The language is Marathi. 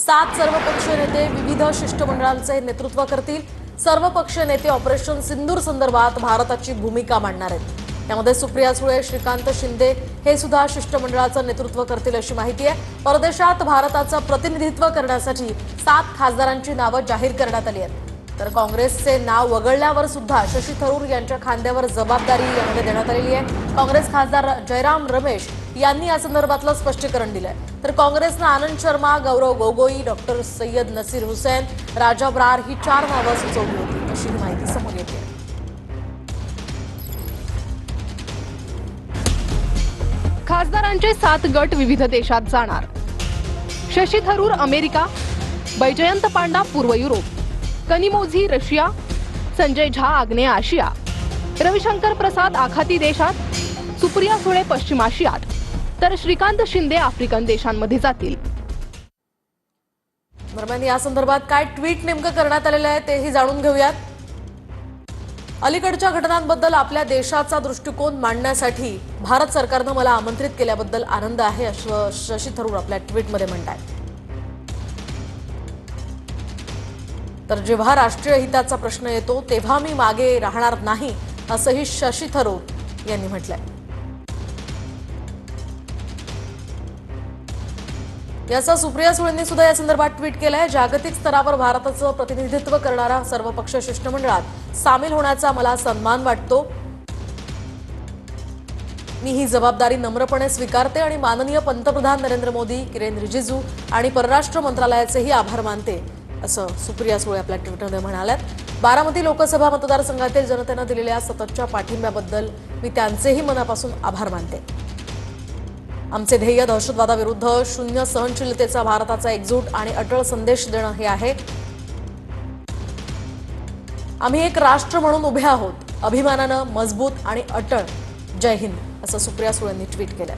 7 सर्वपक्षीय नेते विविध शिष्टमंडळांचे नेतृत्व करतील। सर्वपक्षीय नेते ऑपरेशन सिंदूर संदर्भात भारताची भूमिका मांडणार आहेत। त्यामध्ये सुप्रिया सुळे, श्रीकांत शिंदे हे सुद्धा शिष्टमंडळाचं नेतृत्व करतील अशी माहिती आहे। परदेशात भारताचं प्रतिनिधित्व करण्यासाठी 7 खासदारांची नावं जाहीर करण्यात आली आहेत। तर काँग्रेसचे नाव वगळल्यावर सुद्धा शशी थरूर यांच्या खांद्यावर जबाबदारी यामध्ये देण्यात आलेली आहे। काँग्रेस खासदार जयराम रमेश यांनी या संदर्भातलं स्पष्टीकरण दिलंय। तर काँग्रेसनं आनंद शर्मा, गौरव गोगोई, डॉक्टर सय्यद नसीर हुसैन, राजा ब्रार ही 4 नावं सुचवली होती अशी माहिती समोर येते। खासदारांचे 7 गट विविध देशात जाणार। शशी थरूर अमेरिका, बैजयंत पांडा पूर्व युरोप, कनिमोझी रशिया, संजय झा आग्नेय आशिया, रविशंकर प्रसाद आखाती देशात, सुप्रिया सुळे पश्चिम आशियात, तर श्रीकांत शिंदे आफ्रिकन देशांमध्ये जातील। दरम्यान या संदर्भात काय ट्विट नेमकं करण्यात आलेलं आहे तेही जाणून घेऊयात। अलीकडच्या घटनांबद्दल आपल्या देशाचा दृष्टिकोन मांडण्यासाठी भारत सरकारनं मला आमंत्रित केल्याबद्दल आनंद आहे असं शशी थरूर आपल्या ट्विटमध्ये म्हणतात। तर जेव्हा राष्ट्रीय हिताचा प्रश्न येतो तेव्हा मी मागे राहणार नाही असंही शशी थरूर यांनी म्हटलंय। याचा सुप्रिया सुळेंनी सुद्धा या संदर्भात ट्विट केलंय। जागतिक स्तरावर भारताचं प्रतिनिधित्व करणाऱ्या सर्वपक्षीय शिष्टमंडळात सामील होण्याचा मला सन्मान वाटतो। मी ही जबाबदारी नम्रपणे स्वीकारते आणि माननीय पंतप्रधान नरेंद्र मोदी, किरेन रिजिजू आणि परराष्ट्र मंत्रालयाचेही आभार मानते असं सुप्रिया सुळे आपल्या ट्विटमध्ये म्हणाल्यात। बारामती लोकसभा मतदारसंघातील जनतेनं दिलेल्या सततच्या पाठिंब्याबद्दल मी त्यांचेही मनापासून आभार मानते। आमचे ध्येय दहशतवादाविरुद्ध शून्य सहनशीलतेचा भारताचा एकजूट आणि अटळ संदेश देणं हे आहे। आम्ही एक राष्ट्र म्हणून उभे आहोत, अभिमानानं, मजबूत आणि अटळ। जय हिंद असं सुप्रिया सुळेंनी ट्विट केलं।